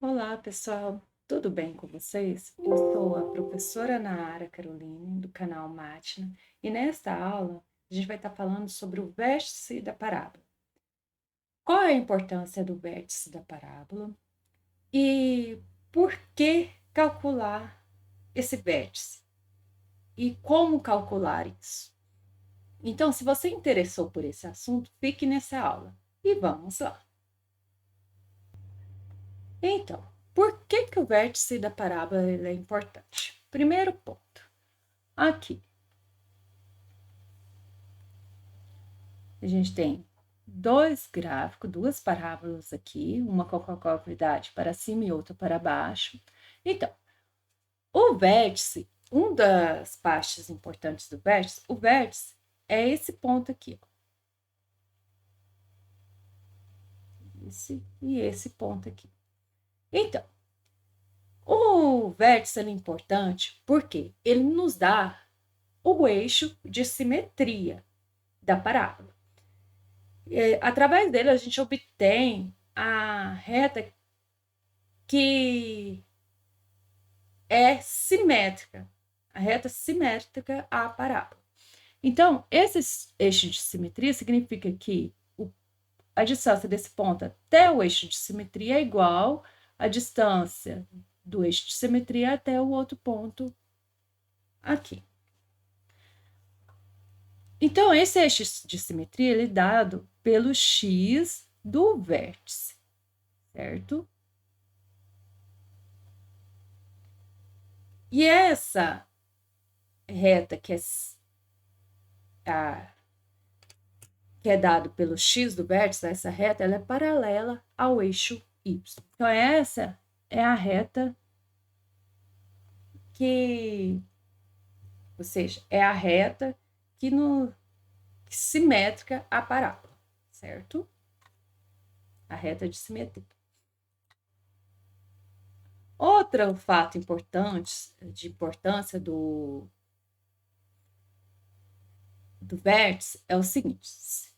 Olá, pessoal, tudo bem com vocês? Eu sou a professora Nara Caroline, do canal Mátina, e nesta aula a gente vai estar falando sobre o vértice da parábola. Qual é a importância do vértice da parábola e por que calcular esse vértice e como calcular isso? Então, se você interessou por esse assunto, fique nessa aula e vamos lá. Então, por que o vértice da parábola é importante? Primeiro ponto. Aqui, a gente tem dois gráficos, duas parábolas aqui, uma com a curvatura para cima e outra para baixo. Então, o vértice, uma das partes importantes do vértice, o vértice é esse ponto aqui, ó. Esse e esse ponto aqui. Então, o vértice é importante porque ele nos dá o eixo de simetria da parábola. Através dele, a gente obtém a reta que é simétrica, a reta simétrica à parábola. Então, esse eixo de simetria significa que a distância desse ponto até o eixo de simetria é igual à distância do eixo de simetria até o outro ponto aqui. Então, esse eixo de simetria ele é dado pelo x do vértice, certo? E essa reta que é dado pelo x do vértice, essa reta, ela é paralela ao eixo y. Então, essa é a reta ou seja, é a reta que simétrica à parábola, certo? A reta de simetria. Outro fato importante, de importância do vértice é o seguinte: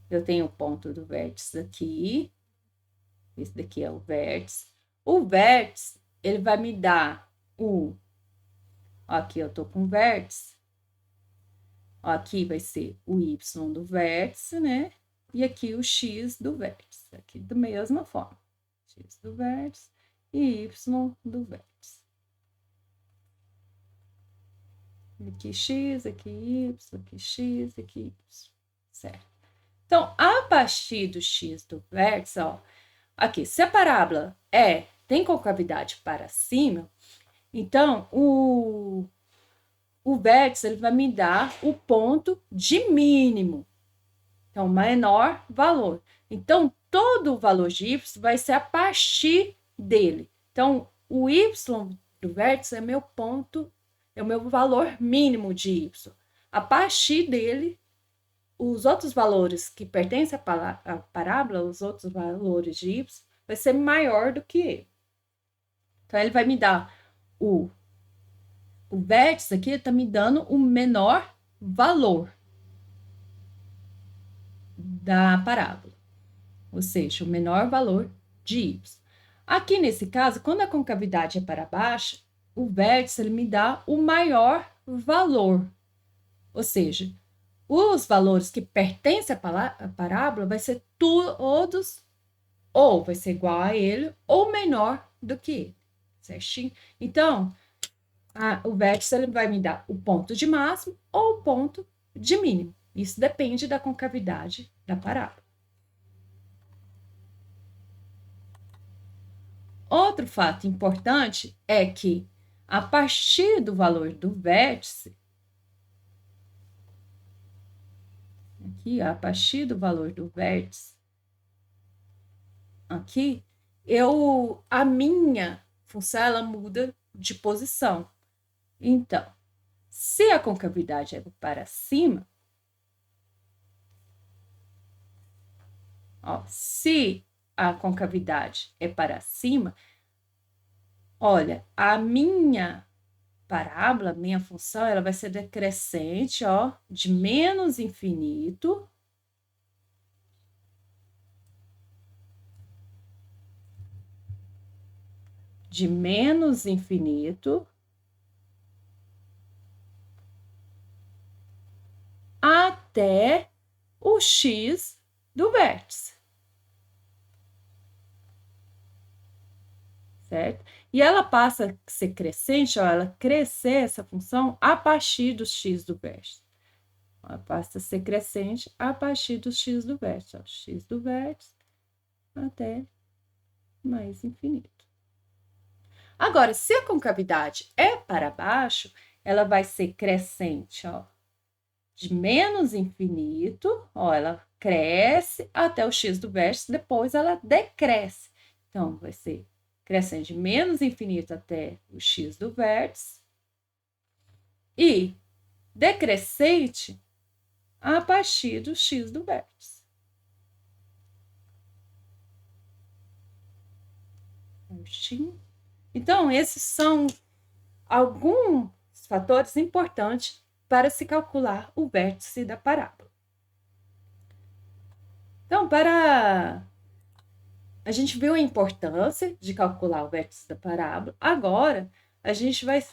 eu tenho o ponto do vértice aqui, esse daqui é o vértice. O vértice, ele vai me dar aqui eu tô com vértice, aqui vai ser o y do vértice, né? E aqui o x do vértice, aqui da mesma forma. X do vértice e y do vértice. Aqui x, aqui y, aqui x, aqui y. Certo? Então, a partir do x do vértice, ó, aqui, se a parábola tem concavidade para cima, então o vértice ele vai me dar o ponto de mínimo. Então, menor valor. Então, todo o valor de y vai ser a partir dele. Então, o y do vértice é meu ponto, é o meu valor mínimo de y. A partir dele, os outros valores que pertencem à parábola, os outros valores de y, vai ser maior do que ele. Então, ele vai me dar o vértice aqui está me dando o menor valor da parábola, ou seja, o menor valor de y. Aqui nesse caso, quando a concavidade é para baixo, o vértice ele me dá o maior valor, ou seja, os valores que pertencem à parábola vai ser todos ou vai ser igual a ele ou menor do que ele, certinho? Então, o vértice ele vai me dar o ponto de máximo ou o ponto de mínimo. Isso depende da concavidade da parábola. Outro fato importante é que, a partir do valor do vértice, aqui, a partir do valor do vértice, aqui, a minha função ela muda de posição. Então, se a concavidade é para cima, ó, se a concavidade é para cima, olha, a minha parábola, minha função, ela vai ser decrescente, ó, de menos infinito de menos infinito até o x do vértice. Certo? E ela passa a ser crescente, ó, ela crescer essa função a partir do x do vértice. Ela passa a ser crescente a partir do x do vértice, ó, x do vértice até mais infinito. Agora, se a concavidade é para baixo, ela vai ser crescente, ó, de menos infinito, ó, ela cresce até o x do vértice, depois ela decresce. Então, vai ser crescente de menos infinito até o x do vértice e decrescente a partir do x do vértice. Certinho? Então, esses são alguns fatores importantes para se calcular o vértice da parábola. Então, a gente viu a importância de calcular o vértice da parábola. Agora, a gente vai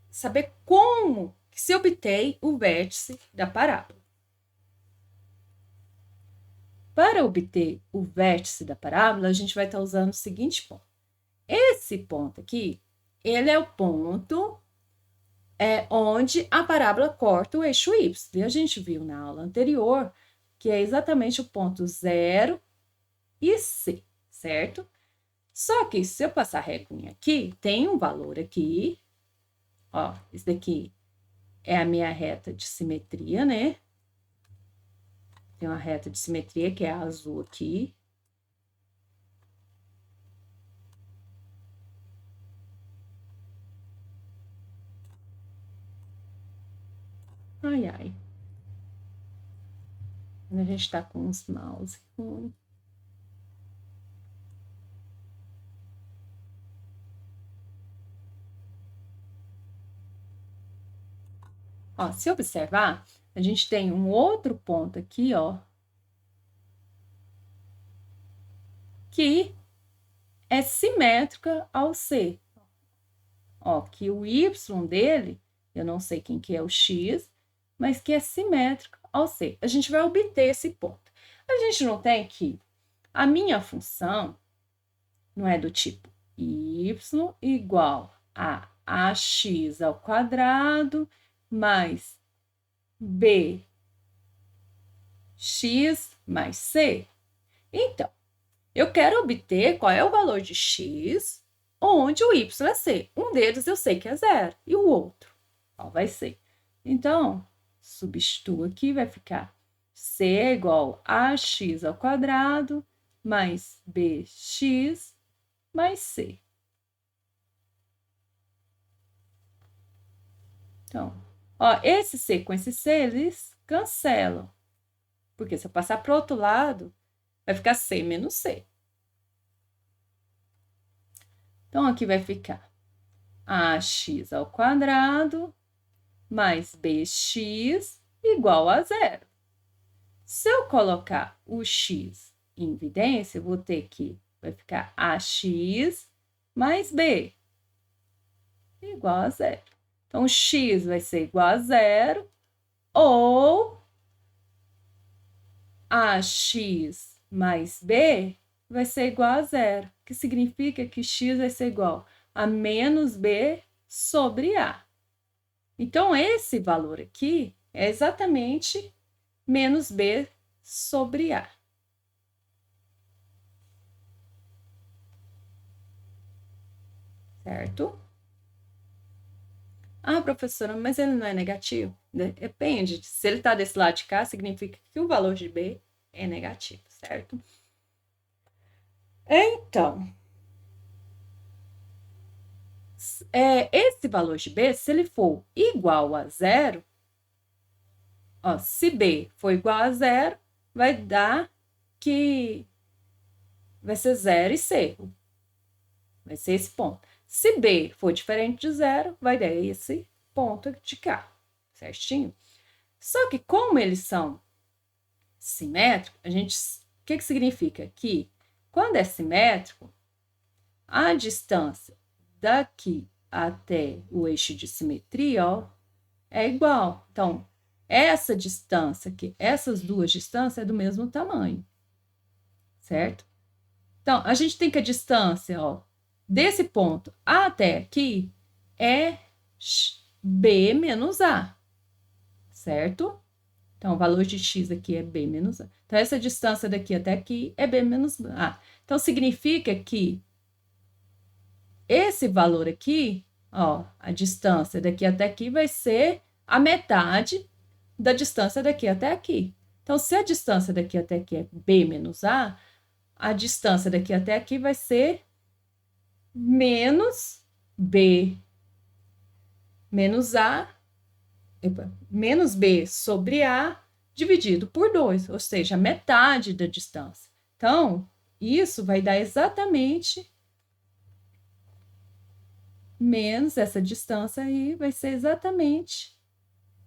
saber como que se obtém o vértice da parábola. Para obter o vértice da parábola, a gente vai estar usando o seguinte ponto. Esse ponto aqui, ele é o ponto onde a parábola corta o eixo y. E a gente viu na aula anterior que é exatamente o ponto 0 e C, certo? Só que se eu passar a reguinha aqui, tem um valor aqui, ó, esse daqui é a minha reta de simetria, né? Tem uma reta de simetria que é a azul aqui. Ai, ai. Quando a gente tá com os mouse ruim. Ó, se observar, a gente tem um outro ponto aqui, ó, que é simétrica ao C. Ó, que o y dele, eu não sei quem que é o x, mas que é simétrico ao C. A gente vai obter esse ponto. A gente não tem que a minha função não é do tipo y igual a ax ao quadrado mais bx mais c. Então, eu quero obter qual é o valor de x onde o y é c. Um deles eu sei que é 0 e o outro qual vai ser. Então, substituo aqui, vai ficar c é igual a ax ao quadrado mais bx mais c. Então, ó, esse c com esse c, eles cancelam. Porque se eu passar para o outro lado, vai ficar c menos c. Então, aqui vai ficar ax ao quadrado mais bx igual a 0. Se eu colocar o x em evidência, eu vou ter que, vai ficar ax mais b igual a 0. Então, x vai ser igual a 0 ou ax mais b vai ser igual a 0, que significa que x vai ser igual a menos b sobre a. Então, esse valor aqui é exatamente menos b sobre a. Certo? Ah, professora, mas ele não é negativo? Depende. Se ele está desse lado de cá, significa que o valor de b é negativo, certo? Então, esse valor de b, se ele for igual a 0, ó, se b for igual a 0, vai dar que vai ser 0 e c. Vai ser esse ponto. Se b for diferente de 0, vai dar esse ponto de cá, certinho? Só que como eles são simétricos, o que significa? Que quando é simétrico, a distância daqui até o eixo de simetria, ó, é igual. Então, essa distância aqui, essas duas distâncias é do mesmo tamanho, certo? Então, a gente tem que a distância, ó, desse ponto até aqui é b menos a, certo? Então, o valor de x aqui é b menos a. Então, essa distância daqui até aqui é b menos a. Então, significa que esse valor aqui, ó, a distância daqui até aqui vai ser a metade da distância daqui até aqui. Então, se a distância daqui até aqui é b menos a distância daqui até aqui vai ser menos b menos a, menos b sobre a dividido por 2, ou seja, metade da distância. Então, isso vai dar exatamente menos essa distância aí, vai ser exatamente,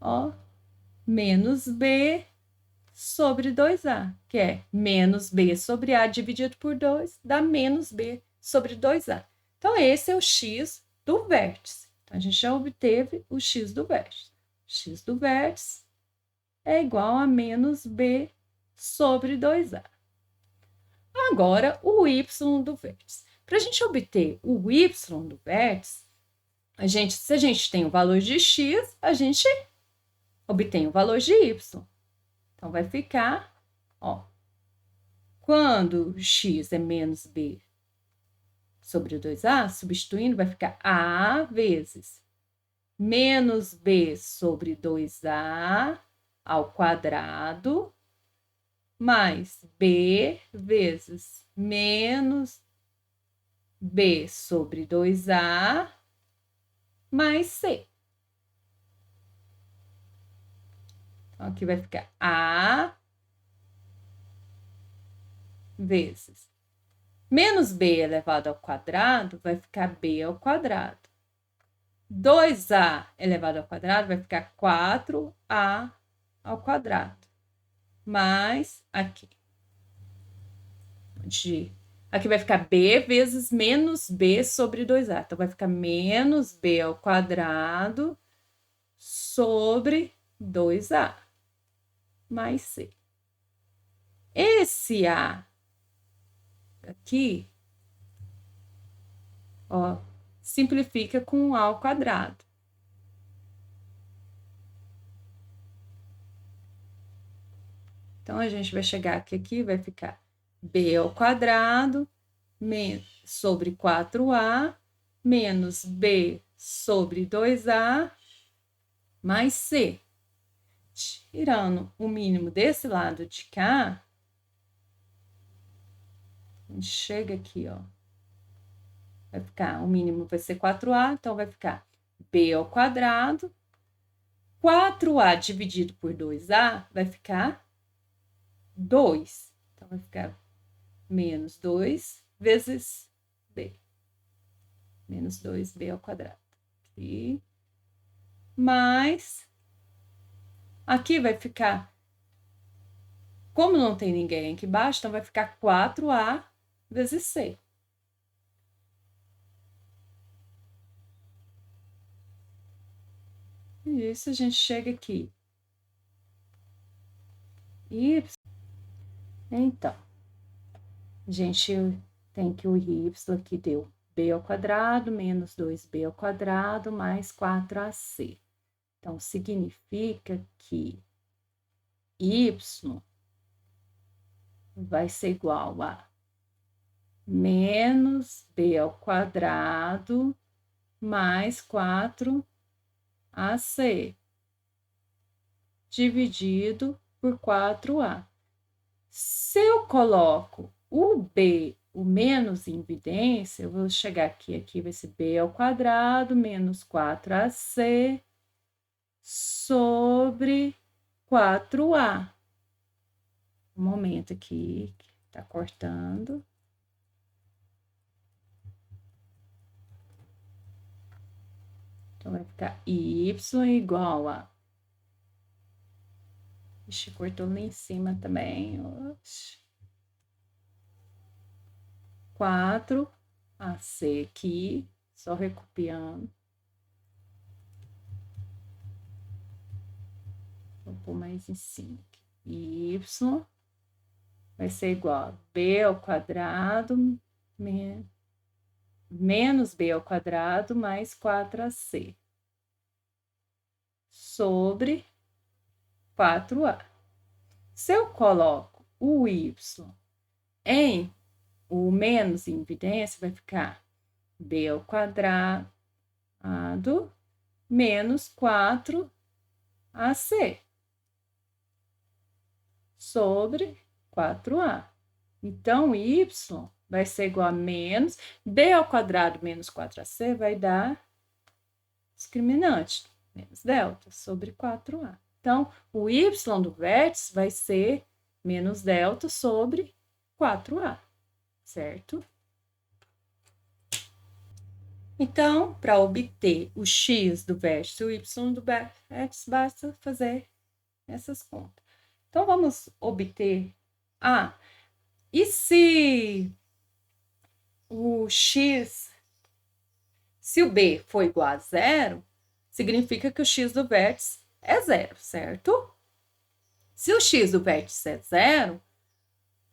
ó, menos b sobre 2a, que é menos b sobre a dividido por 2, dá menos b sobre 2a. Então, esse é o x do vértice. Então, a gente já obteve o x do vértice. X do vértice é igual a menos b sobre 2a. Agora, o y do vértice. Para a gente obter o y do vértice, se a gente tem o valor de x, a gente obtém o valor de y. Então, vai ficar, ó, quando x é menos b sobre 2a, substituindo, vai ficar a vezes menos b sobre 2a ao quadrado, mais b vezes menos b sobre 2a mais c. Então, aqui vai ficar a vezes menos b elevado ao quadrado, vai ficar b ao quadrado. 2a elevado ao quadrado vai ficar 4a ao quadrado. Mais aqui. Aqui vai ficar b vezes menos b sobre 2a. Então, vai ficar menos b ao quadrado sobre 2a mais c. Esse a aqui, ó, simplifica com a ao quadrado. Então, a gente vai chegar aqui vai ficar b ao quadrado sobre 4a menos b sobre 2a mais c. Tirando o mínimo desse lado de cá, a gente chega aqui, ó. Vai ficar, o mínimo vai ser 4a, então vai ficar b ao quadrado. 4a dividido por 2a vai ficar 2. Então, vai ficar menos 2 vezes b. Menos 2b ao quadrado. Aqui. Mais. Aqui vai ficar. Como não tem ninguém aqui embaixo, então vai ficar 4a vezes c. E isso a gente chega aqui. Y. Então, a gente tem que o y aqui deu b ao quadrado menos 2b ao quadrado mais 4ac. Então, significa que y vai ser igual a menos b ao quadrado mais 4ac dividido por 4a. Se eu coloco o b, o menos em evidência, eu vou chegar aqui vai ser b ao quadrado menos 4ac sobre 4a. Um momento aqui, que tá cortando. Então, vai ficar y igual a... Ixi, cortou lá em cima também. 4 AC aqui, só recopiando. Vou pôr mais em cima aqui. Y vai ser igual a B ao quadrado menos B ao quadrado mais 4AC sobre 4A. Se eu coloco o Y em o menos em evidência, vai ficar B ao quadrado menos 4AC sobre 4A. Então, y vai ser igual a menos b ao quadrado menos 4ac vai dar discriminante, menos delta, sobre 4a. Então, o y do vértice vai ser menos delta sobre 4a, certo? Então, para obter o x do vértice e o y do vértice, basta fazer essas contas. Então, vamos obter A. E se o x, se o b for igual a zero, significa que o x do vértice é zero, certo? Se o x do vértice é zero,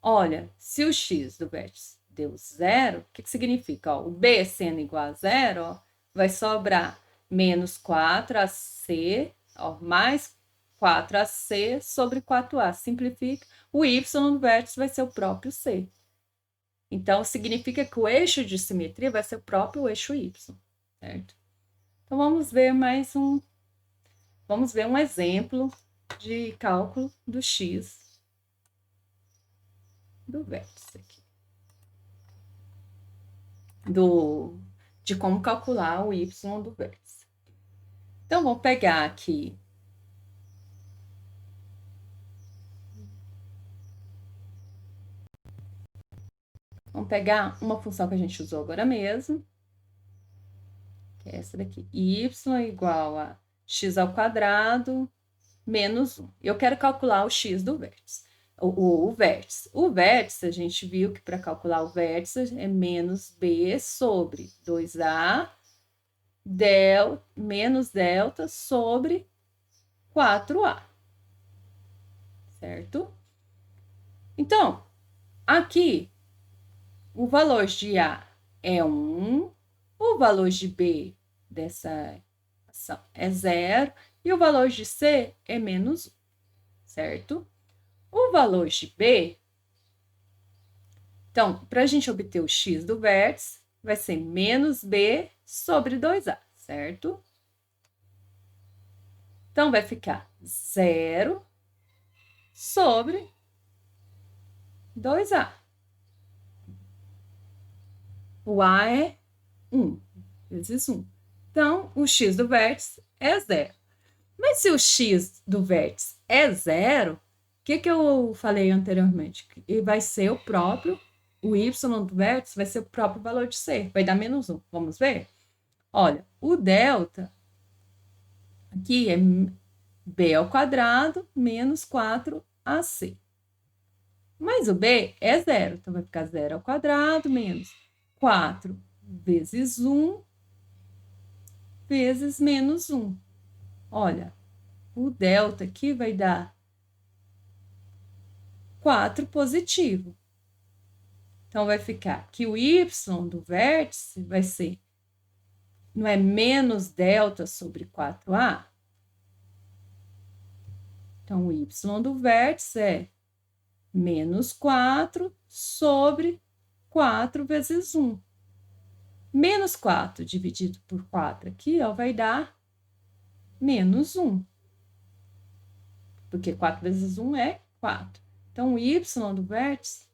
olha, se o x do vértice deu zero, o que significa? Ó, o b sendo igual a zero, ó, vai sobrar menos 4ac, ó, mais 4ac sobre 4a. Simplifica, o y do vértice vai ser o próprio c. Então, significa que o eixo de simetria vai ser o próprio eixo y, certo? Então, vamos ver um exemplo de cálculo do x do vértice aqui. De como calcular o y do vértice. Então, vamos pegar aqui uma função que a gente usou agora mesmo, que é essa daqui. Y igual a x ao quadrado menos 1. Eu quero calcular o x do vértice. O vértice. O vértice, a gente viu que para calcular o vértice é menos b sobre 2a menos delta sobre 4a. Certo? Então, aqui, o valor de A é 1, o valor de B dessa ação é 0 e o valor de C é menos 1, certo? O valor de B, então, para a gente obter o x do vértice, vai ser menos B sobre 2A, certo? Então, vai ficar 0 sobre 2A. O A é 1 vezes 1. Então, o x do vértice é 0. Mas se o x do vértice é 0, o que eu falei anteriormente? E vai ser o próprio, o y do vértice vai ser o próprio valor de c, vai dar menos 1. Vamos ver? Olha, o delta aqui é b ao quadrado menos 4ac. Mas o b é 0, então vai ficar 0 ao quadrado menos 4 vezes 1 vezes menos 1. Olha, o delta aqui vai dar 4 positivo. Então, vai ficar que o y do vértice vai ser, não é menos delta sobre 4a? Então, o y do vértice é menos 4 sobre 4 vezes 1. Menos 4 dividido por 4 aqui, ó, vai dar menos 1. Porque 4 vezes 1 é 4. Então, o y do vértice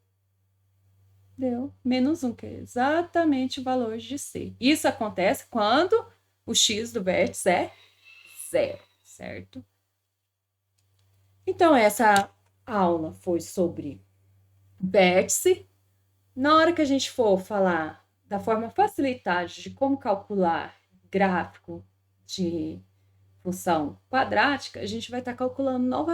deu menos 1, que é exatamente o valor de C. Isso acontece quando o x do vértice é 0, certo? Então, essa aula foi sobre vértice. Na hora que a gente for falar da forma facilitada de como calcular gráfico de função quadrática, a gente vai estar calculando novamente